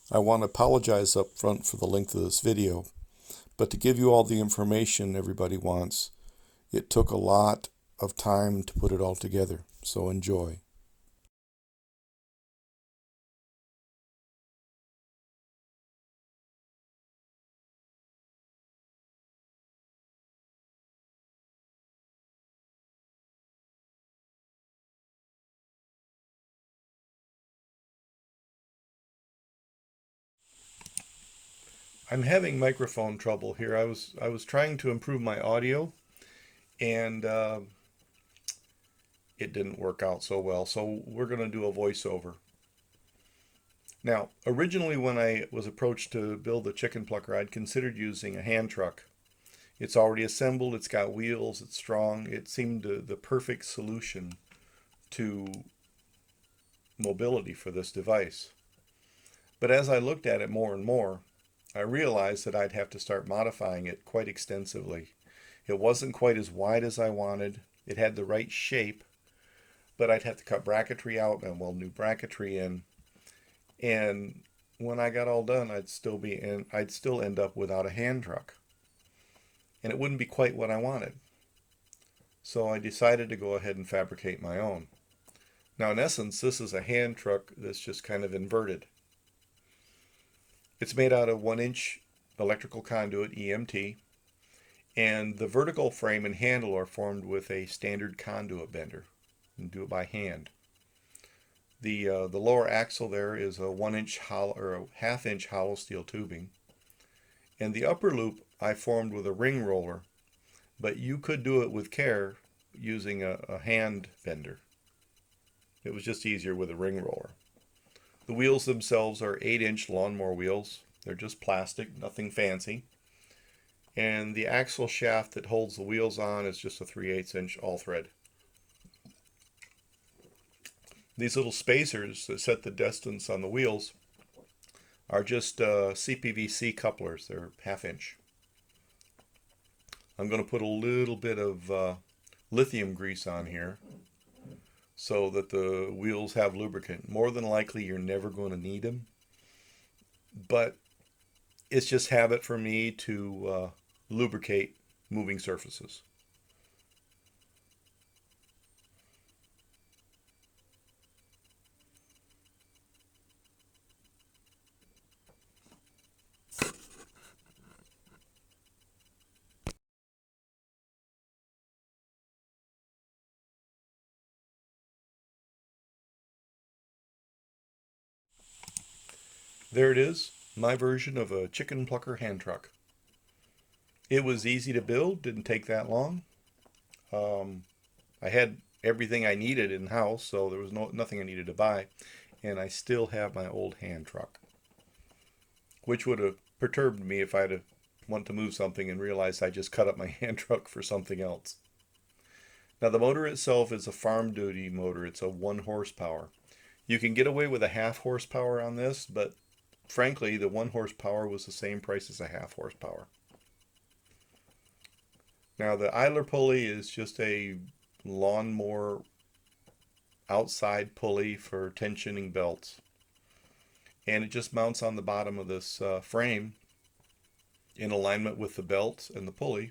I want to apologize up front for the length of this video, but to give you all the information everybody wants, it took a lot of time to put it all together, so enjoy. I'm having microphone trouble here. I was trying to improve my audio, and it didn't work out so well. So we're going to do a voiceover. Now, originally when I was approached to build the chicken plucker, I'd considered using a hand truck. It's already assembled, it's got wheels, it's strong. It seemed the perfect solution to mobility for this device. But as I looked at it more and more, I realized that I'd have to start modifying it quite extensively. It wasn't quite as wide as I wanted. It had the right shape, but I'd have to cut bracketry out and weld new bracketry in. And when I got all done, I'd still end up without a hand truck. And it wouldn't be quite what I wanted. So I decided to go ahead and fabricate my own. Now, in essence, this is a hand truck that's just kind of inverted. It's made out of 1-inch electrical conduit, EMT, and the vertical frame and handle are formed with a standard conduit bender. You do it by hand. The lower axle there is a 1-inch hollow or a 1/2-inch hollow steel tubing, and the upper loop I formed with a ring roller, but you could do it with care using a hand bender. It was just easier with a ring roller. The wheels themselves are 8-inch lawnmower wheels. They're just plastic, nothing fancy. And the axle shaft that holds the wheels on is just a 3/8-inch all thread. These little spacers that set the distance on the wheels are just CPVC couplers. They're 1/2-inch. I'm going to put a little bit of lithium grease on here so that the wheels have lubricant. More than likely, you're never going to need them, but it's just habit for me to lubricate moving surfaces. There it is, my version of a chicken plucker hand truck. It was easy to build, didn't take that long. I had everything I needed in house, so there was nothing I needed to buy, and I still have my old hand truck, which would have perturbed me if I'd have wanted to move something and realized I just cut up my hand truck for something else. Now the motor itself is a farm duty motor. It's a 1 horsepower. You can get away with a 1/2 horsepower on this, but frankly, the 1 horsepower was the same price as a 1/2 horsepower. Now the idler pulley is just a lawnmower outside pulley for tensioning belts. And it just mounts on the bottom of this frame in alignment with the belt and the pulley.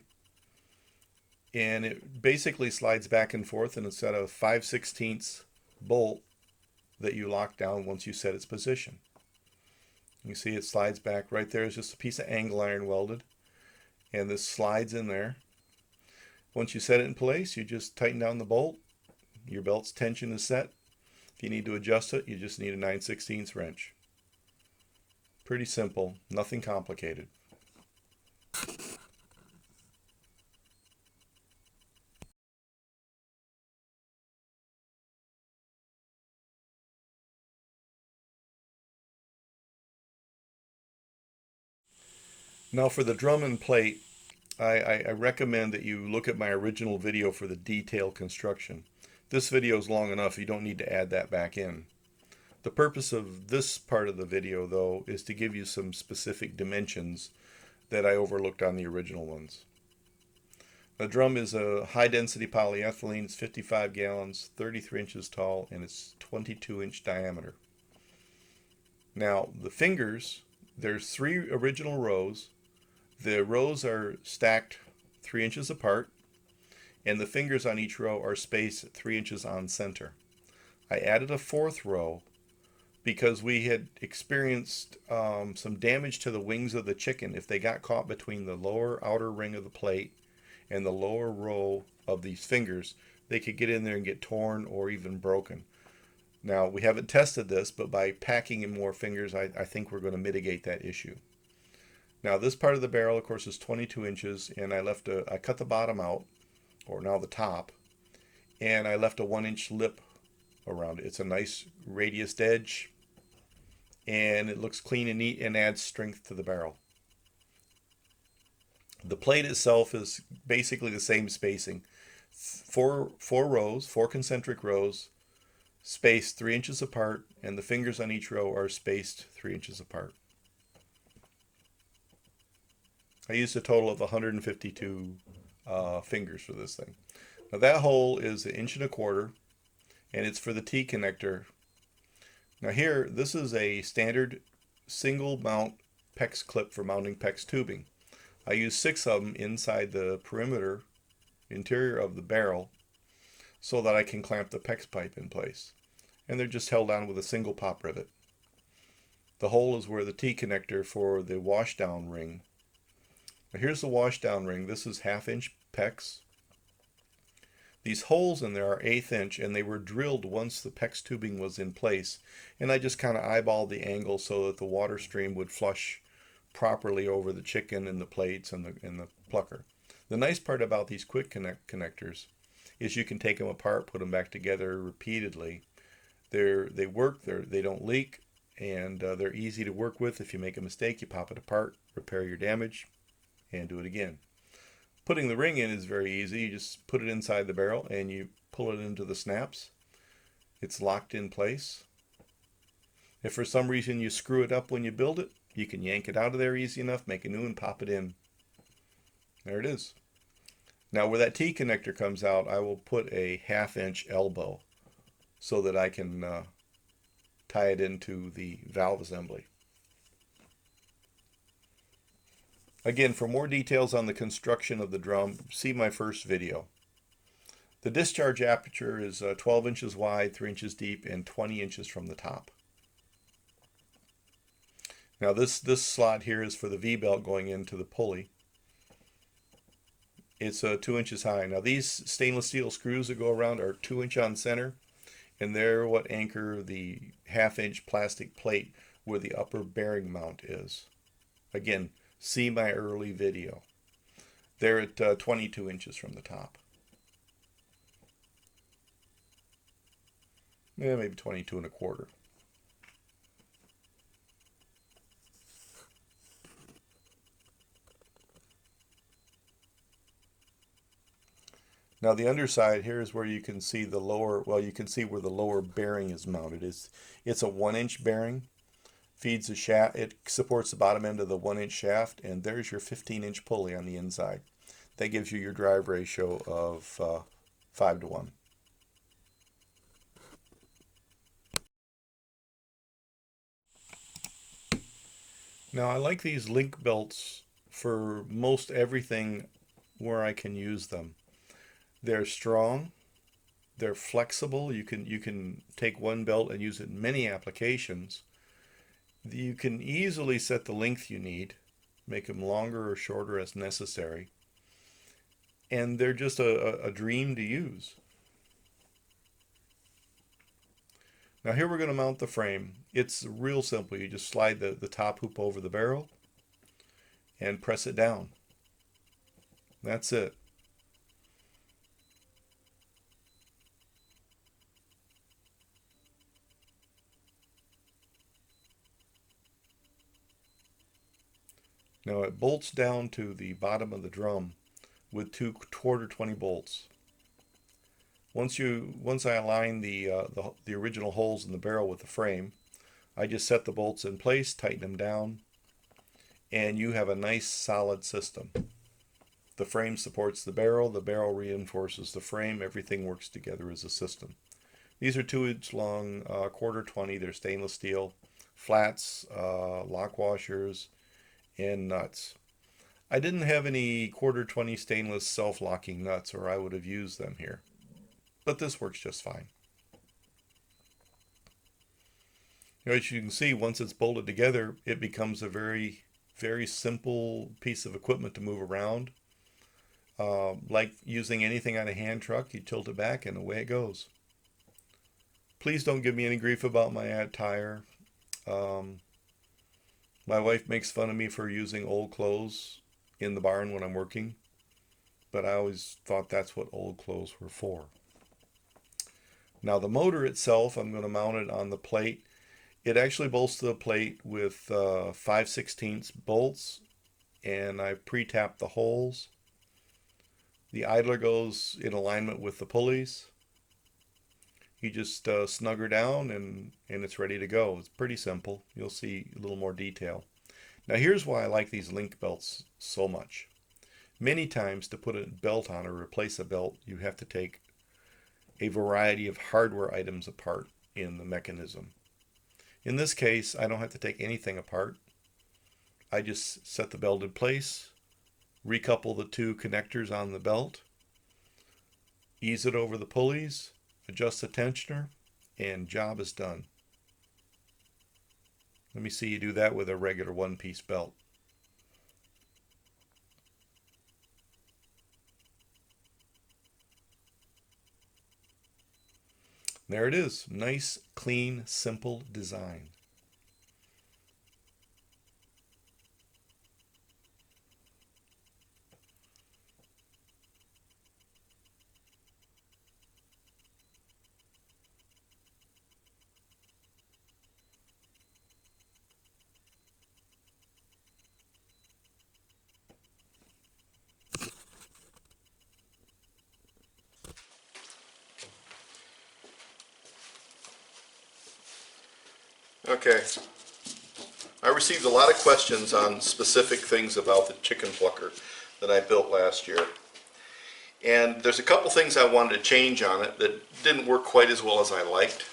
And it basically slides back and forth, and it's got a 5/16 bolt that you lock down once you set its position. You see it slides back. Right there is just a piece of angle iron welded, and this slides in there. Once you set it in place, you just tighten down the bolt. Your belt's tension is set. If you need to adjust it, you just need a 9/16 wrench. Pretty simple, nothing complicated. Now for the drum and plate, I recommend that you look at my original video for the detailed construction. This video is long enough, you don't need to add that back in. The purpose of this part of the video, though, is to give you some specific dimensions that I overlooked on the original ones. A drum is a high density polyethylene. It's 55 gallons, 33 inches tall, and it's 22-inch diameter. Now, the fingers, there's 3 original rows. The rows are stacked 3 inches apart, and the fingers on each row are spaced 3 inches on center. I added a 4th row because we had experienced some damage to the wings of the chicken if they got caught between the lower outer ring of the plate and the lower row of these fingers. They could get in there and get torn or even broken. Now, we haven't tested this, but by packing in more fingers, I think we're going to mitigate that issue. Now, this part of the barrel, of course, is 22 inches, and I cut the bottom out, or now the top, and I left a 1-inch lip around it. It's a nice radiused edge, and it looks clean and neat and adds strength to the barrel. The plate itself is basically the same spacing. Four rows, 4 concentric rows, spaced 3 inches apart, and the fingers on each row are spaced 3 inches apart. I used a total of 152 fingers for this thing. Now that hole is 1.25 inches, and it's for the T-connector. Now here, this is a standard single mount PEX clip for mounting PEX tubing. I use 6 of them inside the perimeter interior of the barrel so that I can clamp the PEX pipe in place. And they're just held on with a single pop rivet. The hole is where the T-connector for the washdown ring. Now here's the washdown ring. This is 1/2 inch PEX. These holes in there are 1/8 inch, and they were drilled once the PEX tubing was in place. And I just kind of eyeballed the angle so that the water stream would flush properly over the chicken and the plates and the plucker. The nice part about these quick connectors is you can take them apart, put them back together repeatedly. They work, they don't leak, and they're easy to work with. If you make a mistake, you pop it apart, repair your damage, and do it again. Putting the ring in is very easy. You just put it inside the barrel and you pull it into the snaps. It's locked in place. If for some reason you screw it up when you build it, you can yank it out of there easy enough, make a new one, pop it in. There it is. Now where that T-connector comes out, I will put a 1/2 inch elbow so that I can tie it into the valve assembly. Again, for more details on the construction of the drum, see my first video. The discharge aperture is 12 inches wide, 3 inches deep, and 20 inches from the top. Now this slot here is for the V-belt going into the pulley. It's 2 inches high. Now these stainless steel screws that go around are 2 inch on center, and they're what anchor the 1/2 inch plastic plate where the upper bearing mount is. Again, see my early video. They're at 22 inches from the top. Yeah, maybe 22.25. Now the underside here is where you can see the lower, well, you can see where the lower bearing is mounted. It's a 1-inch bearing, feeds the shaft, it supports the bottom end of the 1-inch shaft, and there's your 15-inch pulley on the inside. That gives you your drive ratio of 5:1. Now I like these link belts for most everything where I can use them. They're strong, they're flexible. You can take one belt and use it in many applications. You can easily set the length you need, make them longer or shorter as necessary. And they're just a dream to use. Now here we're going to mount the frame. It's real simple. You just slide the top hoop over the barrel and press it down. That's it. Now it bolts down to the bottom of the drum with 2 1/4 bolts. Once I align the original holes in the barrel with the frame, I just set the bolts in place, tighten them down, and you have a nice solid system. The frame supports the barrel reinforces the frame, everything works together as a system. These are 2-inch long, quarter 20, they're stainless steel, flats, lock washers, and nuts. I didn't have any quarter 20 stainless self-locking nuts, or I would have used them here. But this works just fine. As you can see, once it's bolted together, it becomes a very, very simple piece of equipment to move around. Like using anything on a hand truck, you tilt it back and away it goes. Please don't give me any grief about my attire. My wife makes fun of me for using old clothes in the barn when I'm working, but I always thought that's what old clothes were for. Now the motor itself, I'm going to mount it on the plate. It actually bolts to the plate with 5/16 bolts, and I pre-tapped the holes. The idler goes in alignment with the pulleys. You just snug her down and it's ready to go. It's pretty simple. You'll see a little more detail. Now here's why I like these link belts so much. Many times to put a belt on or replace a belt, you have to take a variety of hardware items apart in the mechanism. In this case, I don't have to take anything apart. I just set the belt in place, recouple the 2 connectors on the belt, ease it over the pulleys, adjust the tensioner, and job is done. Let me see you do that with a regular 1-piece belt. There it is. Nice, clean, simple design. Okay, I received a lot of questions on specific things about the chicken plucker that I built last year. And there's a couple things I wanted to change on it that didn't work quite as well as I liked.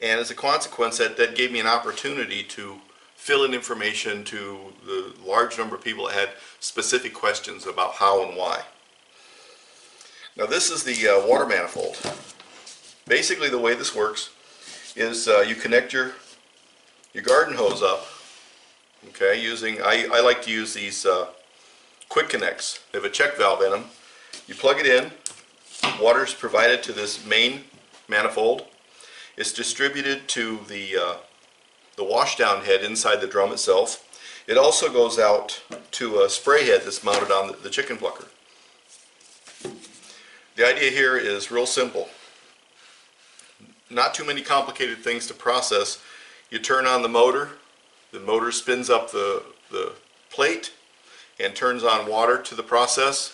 And as a consequence, that gave me an opportunity to fill in information to the large number of people that had specific questions about how and why. Now this is the water manifold. Basically the way this works is you connect your garden hose up, okay, using, I like to use these quick connects. They have a check valve in them. You plug it in, water is provided to this main manifold. It's distributed to the washdown head inside the drum itself. It also goes out to a spray head that's mounted on the chicken plucker. The idea here is real simple. Not too many complicated things to process. You turn on the motor spins up the plate and turns on water to the process.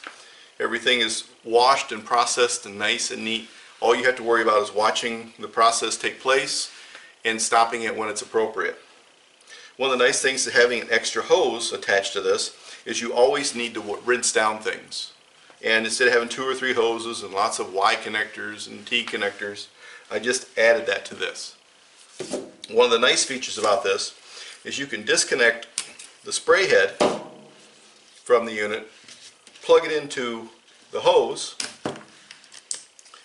Everything is washed and processed and nice and neat. All you have to worry about is watching the process take place and stopping it when it's appropriate. One of the nice things to having an extra hose attached to this is you always need to rinse down things. And instead of having 2 or 3 hoses and lots of Y connectors and T connectors, I just added that to this. One of the nice features about this is you can disconnect the spray head from the unit, plug it into the hose,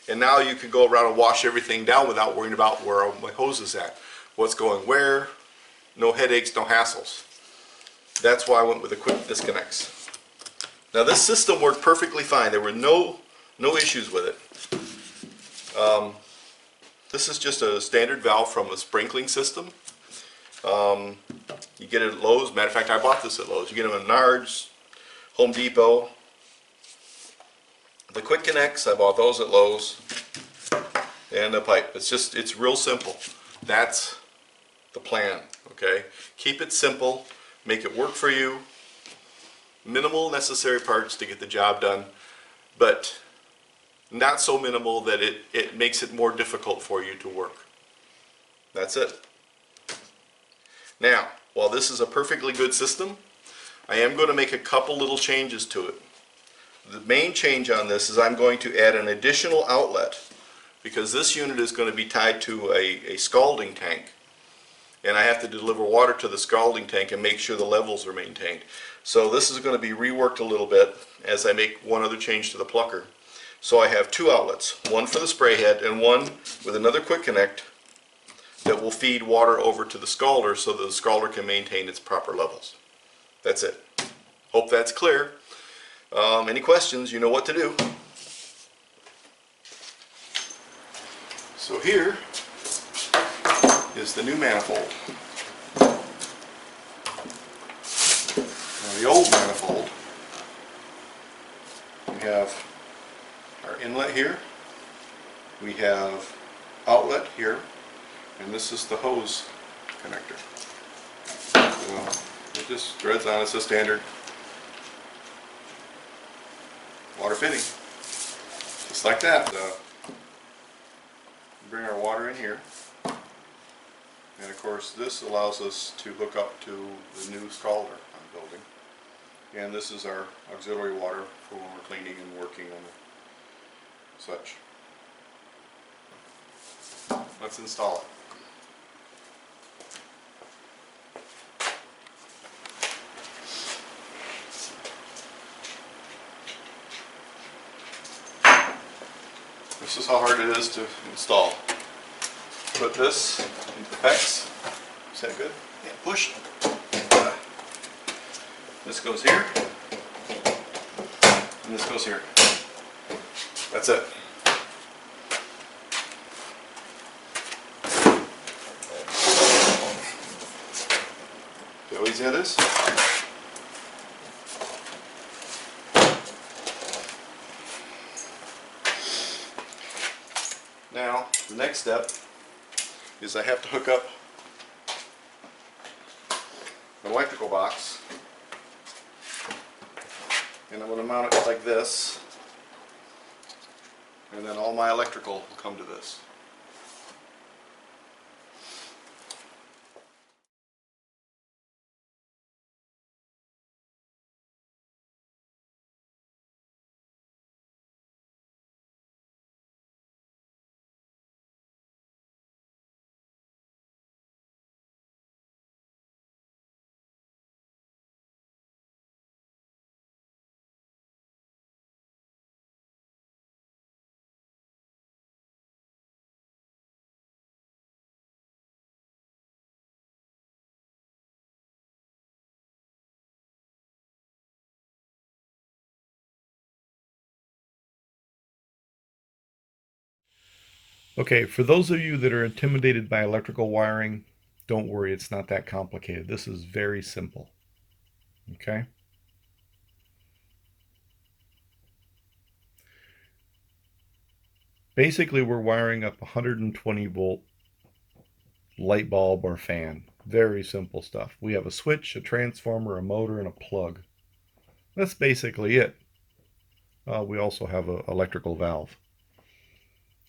and now you can go around and wash everything down without worrying about where my hose is at, what's going where, no headaches, no hassles. That's why I went with the quick disconnects. Now this system worked perfectly fine. There were no issues with it. This is just a standard valve from a sprinkling system. You get it at Lowe's. Matter of fact, I bought this at Lowe's. You get them at Menards, Home Depot. The quick connects, I bought those at Lowe's. And the pipe. It's real simple. That's the plan, okay? Keep it simple, make it work for you. Minimal necessary parts to get the job done, but not so minimal that it makes it more difficult for you to work. That's it. Now, while this is a perfectly good system, I am going to make a couple little changes to it. The main change on this is I'm going to add an additional outlet because this unit is going to be tied to a scalding tank, and I have to deliver water to the scalding tank and make sure the levels are maintained. So this is going to be reworked a little bit as I make one other change to the plucker. So I have two outlets, one for the spray head and one with another quick connect that will feed water over to the scalder so that the scalder can maintain its proper levels. That's it. Hope that's clear. Any questions, you know what to do. So here is the new manifold. Now the old manifold, we have our inlet here, we have outlet here, and this is the hose connector. So it just threads on. It's a standard water fitting, just like that. Bring our water in here, and of course this allows us to hook up to the new scalder I'm building, and this is our auxiliary water for when we're cleaning and working on such. Let's install it. This is how hard it is to install. Put this into the PEX. Is that good? Yeah, push. This goes here, and this goes here. That's it. See how easy that is? Now, the next step is I have to hook up an electrical box, and I'm going to mount it like this, and then all my electrical will come to this. Okay, for those of you that are intimidated by electrical wiring, don't worry, it's not that complicated. This is very simple. Okay? Basically, we're wiring up a 120 volt light bulb or fan. Very simple stuff. We have a switch, a transformer, a motor, and a plug. That's basically it. We also have an electrical valve.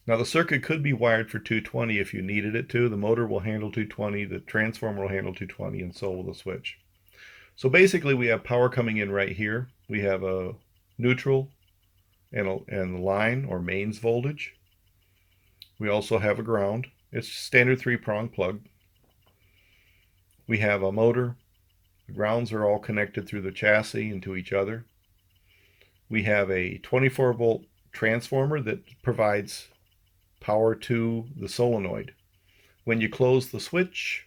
Now the circuit could be wired for 220 if you needed it to. The motor will handle 220, the transformer will handle 220, and so will the switch. So basically we have power coming in right here. We have a neutral and line or mains voltage. We also have a ground. It's standard 3-prong plug. We have a motor. The grounds are all connected through the chassis and to each other. We have a 24 volt transformer that provides power to the solenoid. When you close the switch,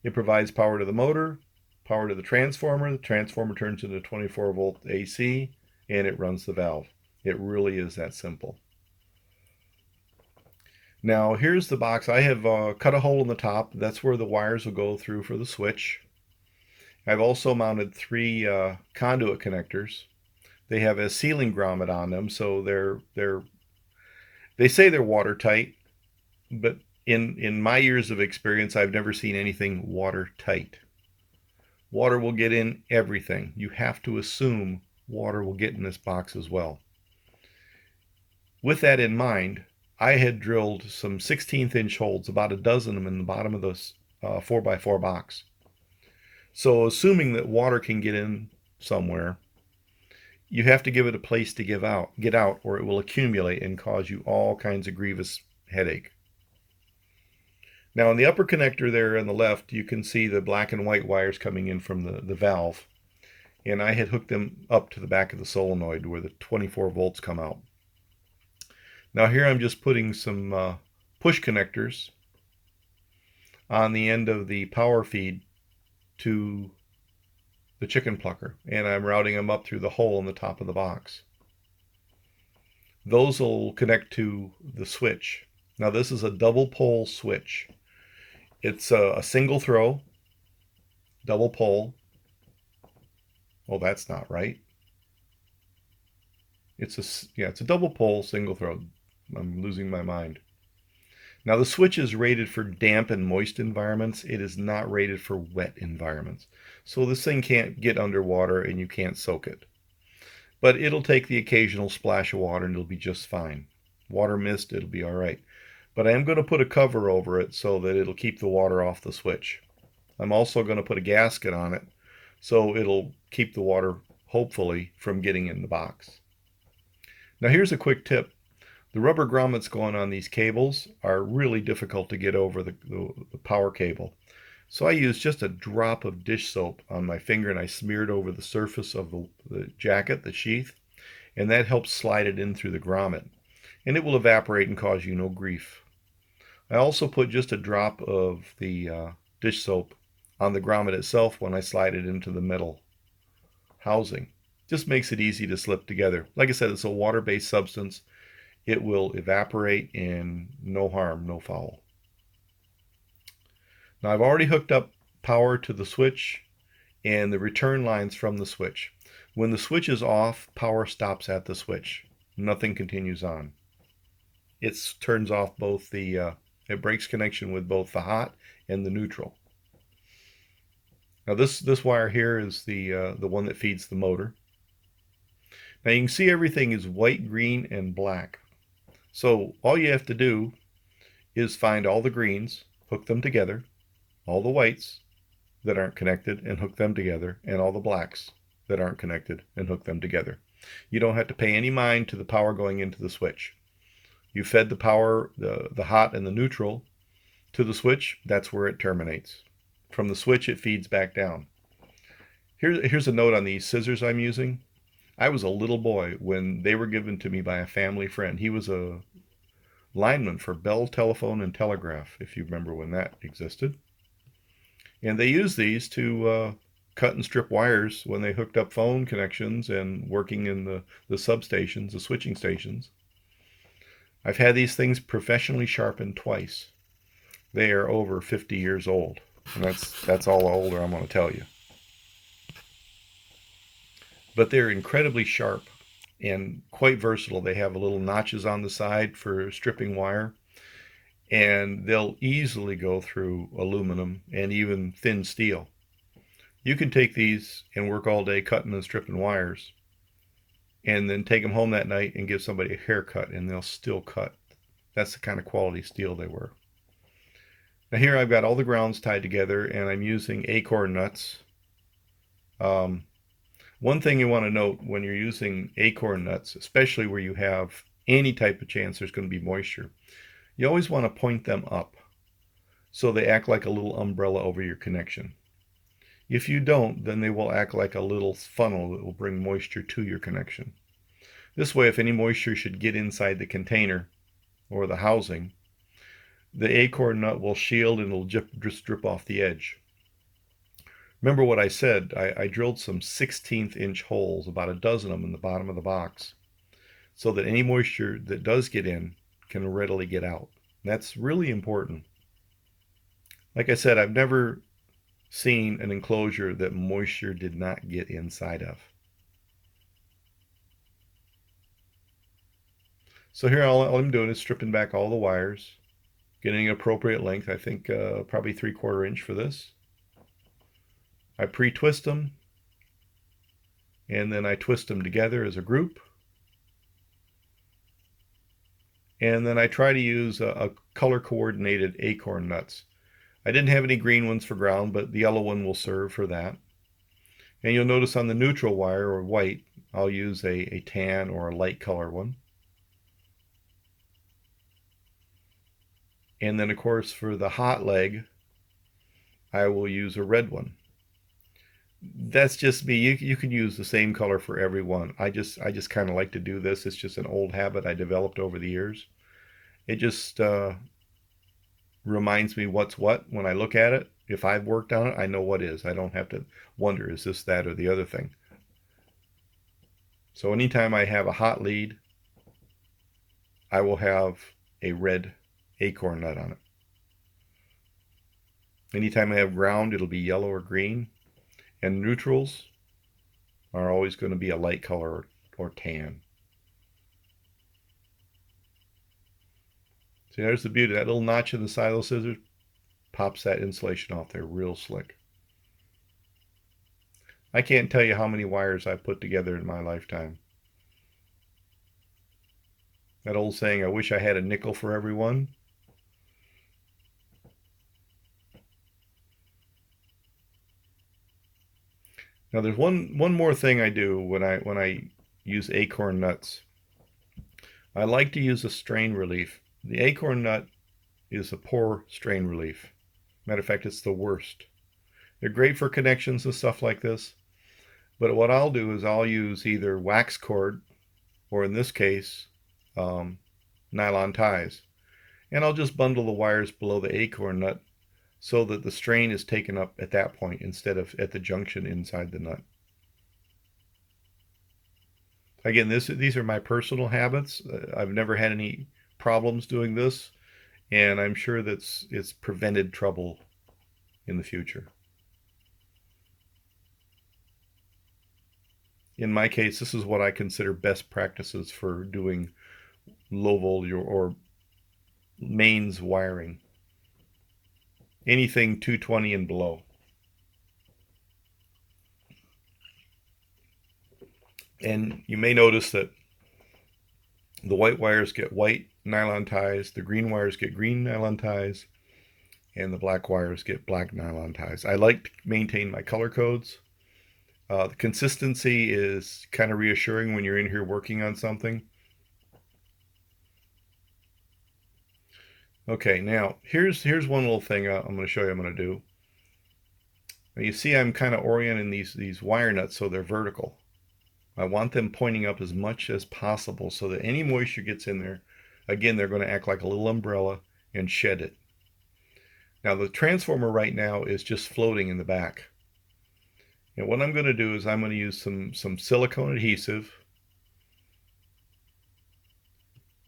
it provides power to the motor, power to the transformer turns into 24 volt AC, and it runs the valve. It really is that simple. Now here's the box. I have cut a hole in the top. That's where the wires will go through for the switch. I've also mounted 3 conduit connectors. They have a sealing grommet on them, so they say they're watertight, but in my years of experience, I've never seen anything watertight. Water will get in everything. You have to assume water will get in this box as well. With that in mind, I had drilled some 16th inch holes, about a dozen of them in the bottom of this 4x4 box. So assuming that water can get in somewhere, you have to give it a place to get out, or it will accumulate and cause you all kinds of grievous headache. Now in the upper connector there on the left, you can see the black and white wires coming in from the valve. And I had hooked them up to the back of the solenoid where the 24 volts come out. Now here I'm just putting some push connectors on the end of the power feed to the chicken plucker, and I'm routing them up through the hole in the top of the box. Those will connect to the switch. Now this is a double pole switch. It's a single throw, double pole. Oh, that's not right. It's a double pole, single throw. I'm losing my mind. Now the switch is rated for damp and moist environments. It is not rated for wet environments. So this thing can't get underwater and you can't soak it. But it'll take the occasional splash of water and it'll be just fine. Water mist, it'll be all right. But I am going to put a cover over it so that it'll keep the water off the switch. I'm also going to put a gasket on it so it'll keep the water, hopefully, from getting in the box. Now here's a quick tip. The rubber grommets going on these cables are really difficult to get over the power cable. So I used just a drop of dish soap on my finger and I smeared over the surface of the jacket, the sheath, and that helps slide it in through the grommet. And it will evaporate and cause you no grief. I also put just a drop of the dish soap on the grommet itself when I slide it into the metal housing. Just makes it easy to slip together. Like I said, it's a water-based substance. It will evaporate and no harm, no foul. Now I've already hooked up power to the switch and the return lines from the switch. When the switch is off, power stops at the switch. Nothing continues on. It turns off both it breaks connection with both the hot and the neutral. Now this wire here is the one that feeds the motor. Now you can see everything is white, green, and black. So all you have to do is find all the greens, hook them together, all the whites that aren't connected and hook them together, and all the blacks that aren't connected and hook them together. You don't have to pay any mind to the power going into the switch. You fed the power, the hot and the neutral to the switch, that's where it terminates. From the switch it feeds back down. Here's a note on these scissors I'm using. I was a little boy when they were given to me by a family friend. He was a lineman for Bell Telephone and Telegraph, if you remember when that existed. And they used these to cut and strip wires when they hooked up phone connections and working in the substations, the switching stations. I've had these things professionally sharpened twice. They are over 50 years old, and that's all the older I'm going to tell you. But they're incredibly sharp and quite versatile. They have little notches on the side for stripping wire, and they'll easily go through aluminum and even thin steel. You can take these and work all day cutting and stripping wires, and then take them home that night and give somebody a haircut, and they'll still cut. That's the kind of quality steel they were. Now here I've got all the grounds tied together, and I'm using acorn nuts. One thing you want to note when you're using acorn nuts, especially where you have any type of chance there's going to be moisture, you always want to point them up so they act like a little umbrella over your connection. If you don't, then they will act like a little funnel that will bring moisture to your connection. This way, if any moisture should get inside the container or the housing, the acorn nut will shield and it'll just drip off the edge. Remember what I said, I drilled some 16th inch holes, about a dozen of them in the bottom of the box, so that any moisture that does get in can readily get out. That's really important. Like I said, I've never seen an enclosure that moisture did not get inside of. So here all I'm doing is stripping back all the wires, getting an appropriate length, I think probably 3/4 inch for this. I pre-twist them, and then I twist them together as a group. And then I try to use a color-coordinated acorn nuts. I didn't have any green ones for ground, but the yellow one will serve for that. And you'll notice on the neutral wire, or white, I'll use a tan or a light color one. And then of course for the hot leg, I will use a red one. That's just me. You can use the same color for every one. I just kind of like to do this. It's just an old habit I developed over the years. It just reminds me what's what when I look at it. If I've worked on it, I know what is. I don't have to wonder, is this, that, or the other thing. So anytime I have a hot lead, I will have a red acorn nut on it. Anytime I have ground, it'll be yellow or green. And neutrals are always going to be a light color or tan. See, there's the beauty. That little notch in the side of those scissors pops that insulation off there real slick. I can't tell you how many wires I've put together in my lifetime. That old saying, I wish I had a nickel for every one. Now there's one more thing I do when I use acorn nuts. I like to use a strain relief. The acorn nut is a poor strain relief. Matter of fact, it's the worst. They're great for connections and stuff like this. But what I'll do is I'll use either wax cord, or in this case, nylon ties. And I'll just bundle the wires below the acorn nut so that the strain is taken up at that point instead of at the junction inside the nut. Again, these are my personal habits. I've never had any problems doing this, and I'm sure that it's prevented trouble in the future. In my case, this is what I consider best practices for doing low voltage or mains wiring. Anything 220 and below. And you may notice that the white wires get white nylon ties, the green wires get green nylon ties, and the black wires get black nylon ties. I like to maintain my color codes. The consistency is kind of reassuring when you're in here working on something. Okay, now here's one little thing I'm going to show you I'm going to do. Now you see I'm kind of orienting these wire nuts so they're vertical. I want them pointing up as much as possible so that any moisture gets in there, again, they're going to act like a little umbrella and shed it. Now the transformer right now is just floating in the back. And what I'm going to do is I'm going to use some silicone adhesive,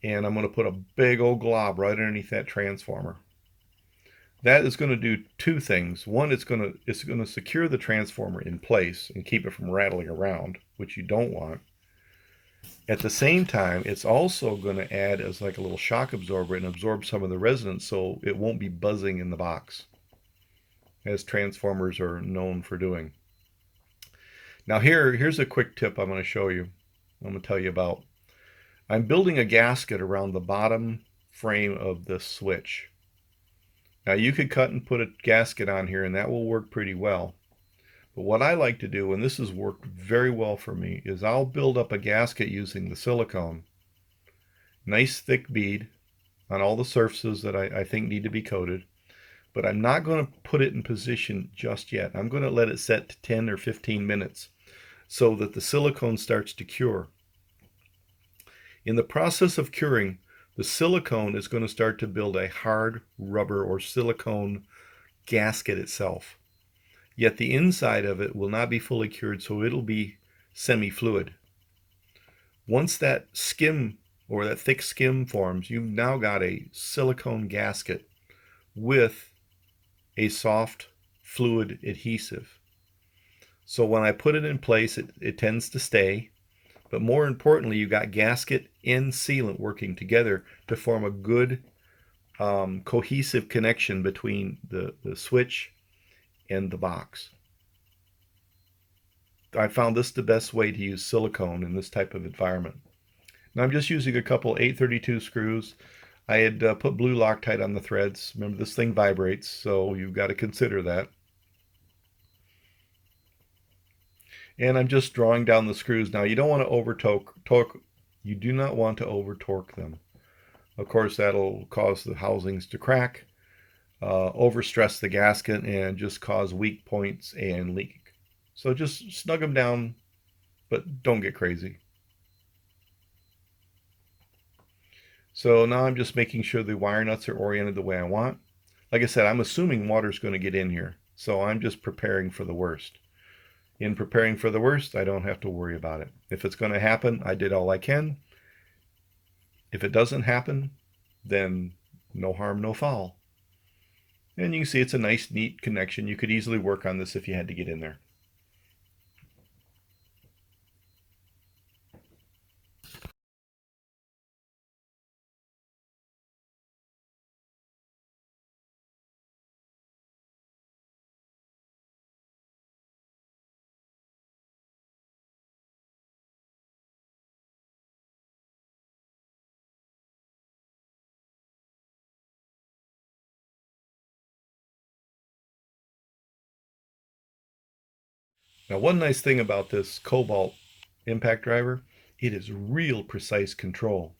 and I'm going to put a big old glob right underneath that transformer. That is going to do two things. One, it's going to secure the transformer in place and keep it from rattling around, which you don't want. At the same time, it's also going to add as like a little shock absorber and absorb some of the resonance so it won't be buzzing in the box, as transformers are known for doing. Now here's a quick tip I'm going to show you. I'm going to tell you about. I'm building a gasket around the bottom frame of the switch. Now you could cut and put a gasket on here and that will work pretty well. But what I like to do, and this has worked very well for me, is I'll build up a gasket using the silicone. Nice thick bead on all the surfaces that I think need to be coated. But I'm not going to put it in position just yet. I'm going to let it set to 10 or 15 minutes so that the silicone starts to cure. In the process of curing, the silicone is going to start to build a hard rubber or silicone gasket itself. Yet the inside of it will not be fully cured, so it'll be semi-fluid. Once that skim or that thick skim forms, you've now got a silicone gasket with a soft fluid adhesive. So when I put it in place, it tends to stay. But more importantly, you got gasket and sealant working together to form a good cohesive connection between the switch and the box. I found this the best way to use silicone in this type of environment. Now I'm just using a couple 832 screws. I had put blue Loctite on the threads. Remember, this thing vibrates, so you've got to consider that. And I'm just drawing down the screws. Now, you don't want to over torque. You do not want to over torque them. Of course, that'll cause the housings to crack, overstress the gasket, and just cause weak points and leak. So just snug them down, but don't get crazy. So now I'm just making sure the wire nuts are oriented the way I want. Like I said, I'm assuming water's going to get in here, so I'm just preparing for the worst. In preparing for the worst, I don't have to worry about it. If it's going to happen, I did all I can. If it doesn't happen, then no harm, no foul. And you can see it's a nice, neat connection. You could easily work on this if you had to get in there. Now, one nice thing about this Cobalt impact driver, it is real precise control.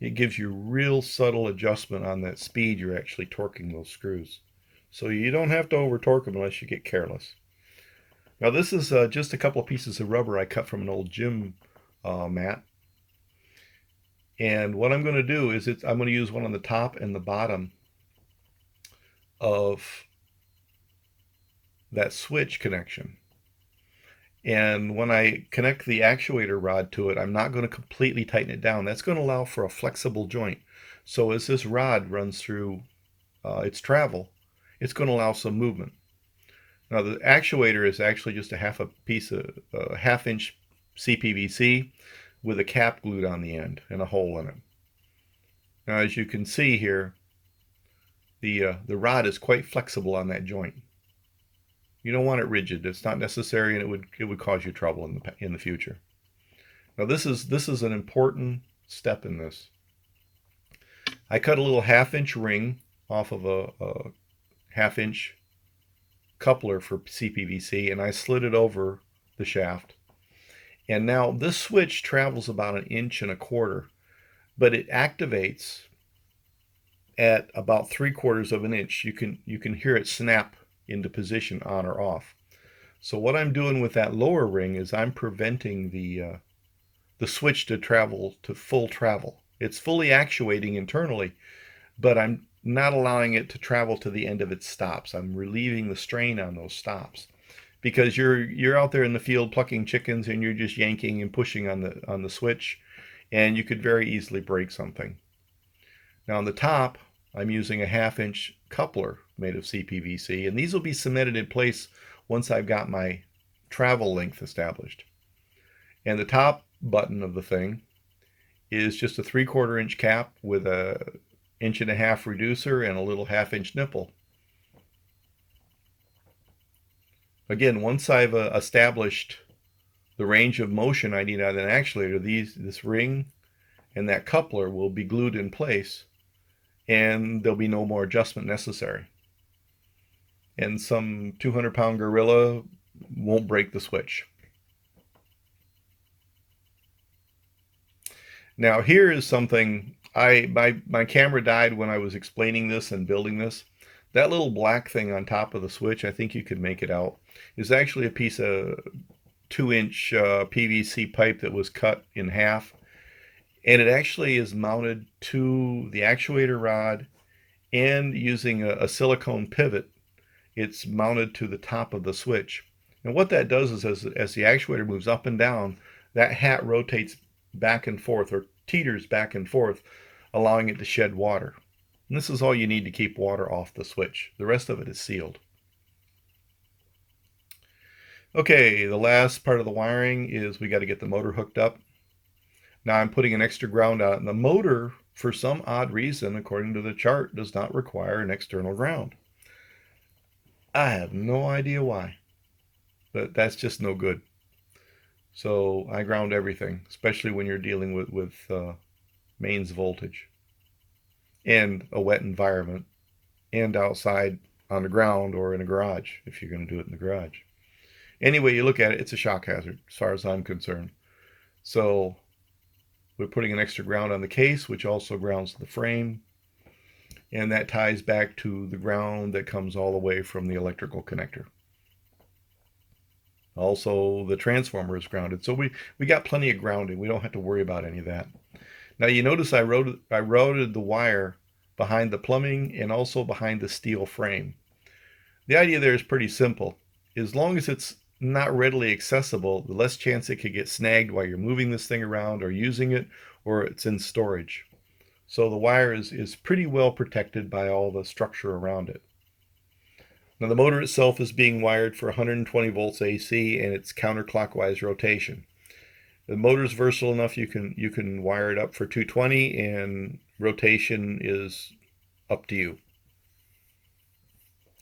It gives you real subtle adjustment on that speed you're actually torquing those screws. So you don't have to over torque them unless you get careless. Now this is just a couple of pieces of rubber I cut from an old gym mat. And what I'm going to do is I'm going to use one on the top and the bottom of that switch connection. And when I connect the actuator rod to it, I'm not going to completely tighten it down. That's going to allow for a flexible joint. So as this rod runs through its travel, it's going to allow some movement. Now the actuator is actually just a half-inch CPVC with a cap glued on the end and a hole in it. Now as you can see here, the rod is quite flexible on that joint. You don't want it rigid. It's not necessary, and it would cause you trouble in the future. Now this is an important step in this. I cut a little half-inch ring off of a half-inch coupler for CPVC, and I slid it over the shaft. And now this switch travels about 1.25 inches, but it activates at about 3/4 of an inch. You can hear it snap into position on or off. So what I'm doing with that lower ring is I'm preventing the switch to travel to full travel. It's fully actuating internally, but I'm not allowing it to travel to the end of its stops. I'm relieving the strain on those stops because you're out there in the field plucking chickens and you're just yanking and pushing on the switch, and you could very easily break something. Now on the top, I'm using a half-inch coupler made of CPVC, and these will be cemented in place once I've got my travel length established. And the top button of the thing is just a 3/4 inch cap with a 1.5 inch reducer and a little half-inch nipple. Again, once I've established the range of motion I need out of an actuator, this ring and that coupler will be glued in place, and there'll be no more adjustment necessary. And some 200-pound gorilla won't break the switch. Now here is something, my camera died when I was explaining this and building this. That little black thing on top of the switch, I think you could make it out, is actually a piece of 2-inch PVC pipe that was cut in half. And it actually is mounted to the actuator rod, and using a silicone pivot, it's mounted to the top of the switch. And what that does is as the actuator moves up and down, that hat rotates back and forth, or teeters back and forth, allowing it to shed water. And this is all you need to keep water off the switch. The rest of it is sealed. Okay, the last part of the wiring is we got to get the motor hooked up. Now I'm putting an extra ground on it, and the motor, for some odd reason, according to the chart, does not require an external ground. I have no idea why, but that's just no good. So I ground everything, especially when you're dealing with mains voltage, and a wet environment, and outside on the ground or in a garage if you're going to do it in the garage. Anyway you look at it, it's a shock hazard as far as I'm concerned. So we're putting an extra ground on the case, which also grounds the frame, and that ties back to the ground that comes all the way from the electrical connector. Also, the transformer is grounded, so we got plenty of grounding. We don't have to worry about any of that. Now you notice I routed the wire behind the plumbing and also behind the steel frame. The idea there is pretty simple. As long as it's not readily accessible, the less chance it could get snagged while you're moving this thing around or using it, or it's in storage. So the wire is pretty well protected by all the structure around it. Now the motor itself is being wired for 120 volts AC and it's counterclockwise rotation. The motor's versatile enough you can wire it up for 220, and rotation is up to you.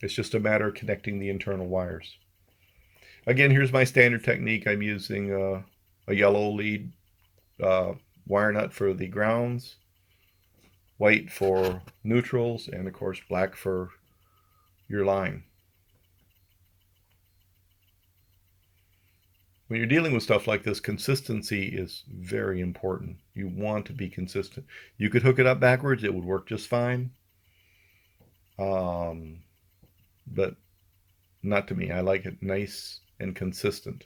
It's just a matter of connecting the internal wires. Again, here's my standard technique. I'm using a yellow lead wire nut for the grounds, white for neutrals, and of course black for your line. When you're dealing with stuff like this, consistency is very important. You want to be consistent. You could hook it up backwards, it would work just fine. But not to me. I like it nice and consistent.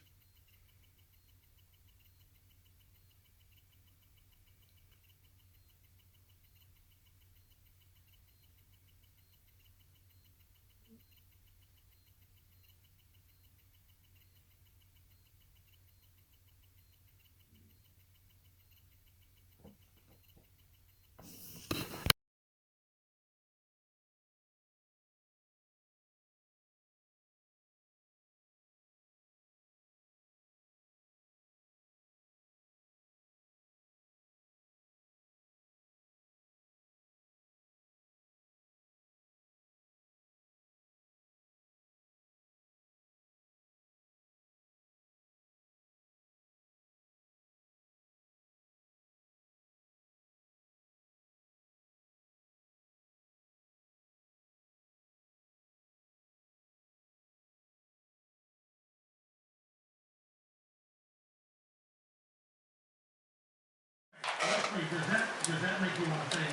Does that make you want to say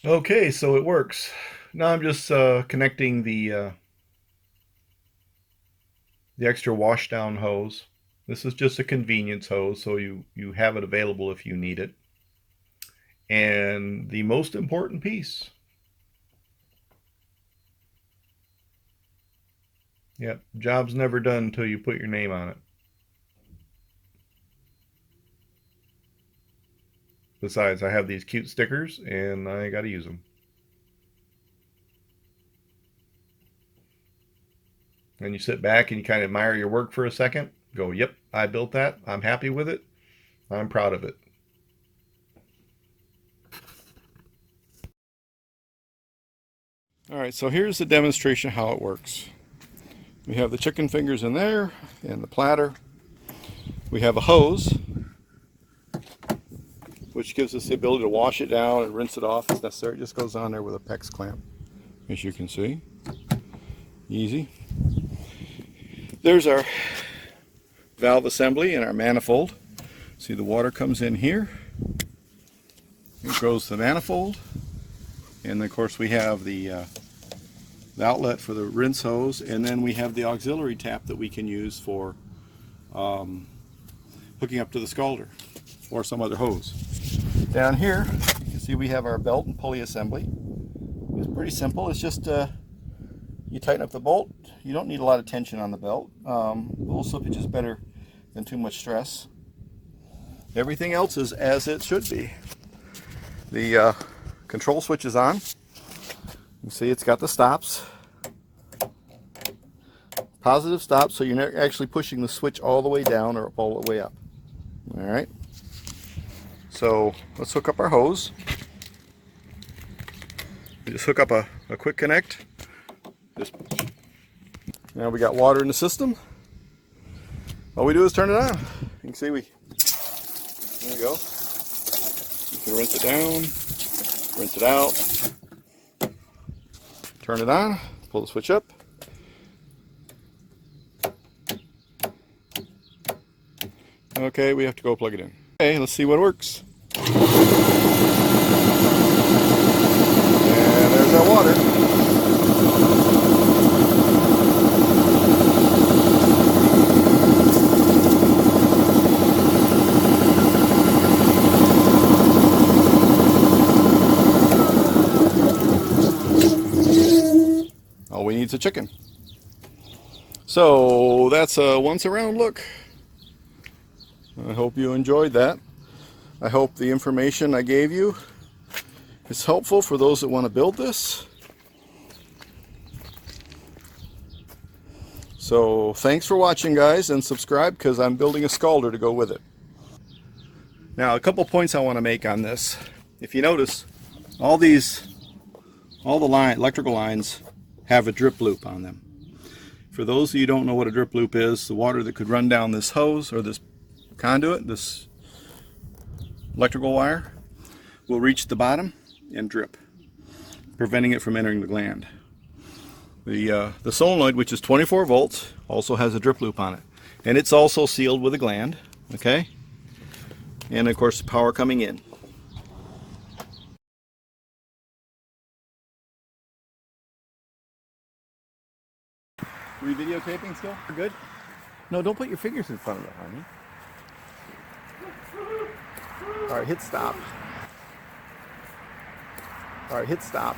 Okay, so it works. Now I'm just connecting the extra washdown hose. This is just a convenience hose, so you have it available if you need it. And the most important piece. Yep, job's never done until you put your name on it. Besides, I have these cute stickers and I gotta use them. And you sit back and you kind of admire your work for a second. Go, yep, I built that. I'm happy with it. I'm proud of it. All right, so here's the demonstration how it works. We have the chicken fingers in there and the platter. We have a hose, which gives us the ability to wash it down and rinse it off as necessary. It just goes on there with a PEX clamp, as you can see. Easy. There's our valve assembly and our manifold. See, the water comes in here. It goes to the manifold. And then, of course, we have the outlet for the rinse hose, and then we have the auxiliary tap that we can use for hooking up to the scalder or some other hose. Down here, you can see we have our belt and pulley assembly. It's pretty simple. It's just you tighten up the bolt. You don't need a lot of tension on the belt. A little slippage is better than too much stress. Everything else is as it should be. The control switch is on. You see it's got the stops. Positive stop, so you're not actually pushing the switch all the way down or all the way up. Alright. So let's hook up our hose. Just hook up a quick connect. Now we got water in the system. All we do is turn it on. You can see there you go. You can rinse it down, rinse it out, turn it on, pull the switch up. Okay, we have to go plug it in. Okay, let's see what works. And there's our water. All we need is a chicken. So that's a once around look. I hope you enjoyed that. I hope the information I gave you is helpful for those that want to build this. So thanks for watching, guys, and subscribe because I'm building a scalder to go with it. Now, a couple points I want to make on this. If you notice, all the electrical lines have a drip loop on them. For those of you who don't know what a drip loop is, the water that could run down this hose or this conduit, this electrical wire, will reach the bottom and drip, preventing it from entering the gland. The solenoid, which is 24 volts, also has a drip loop on it, and it's also sealed with a gland. Okay, and of course the power coming in. Are we videotaping still? We're good? No, don't put your fingers in front of it, honey. All right, hit stop. All right, hit stop.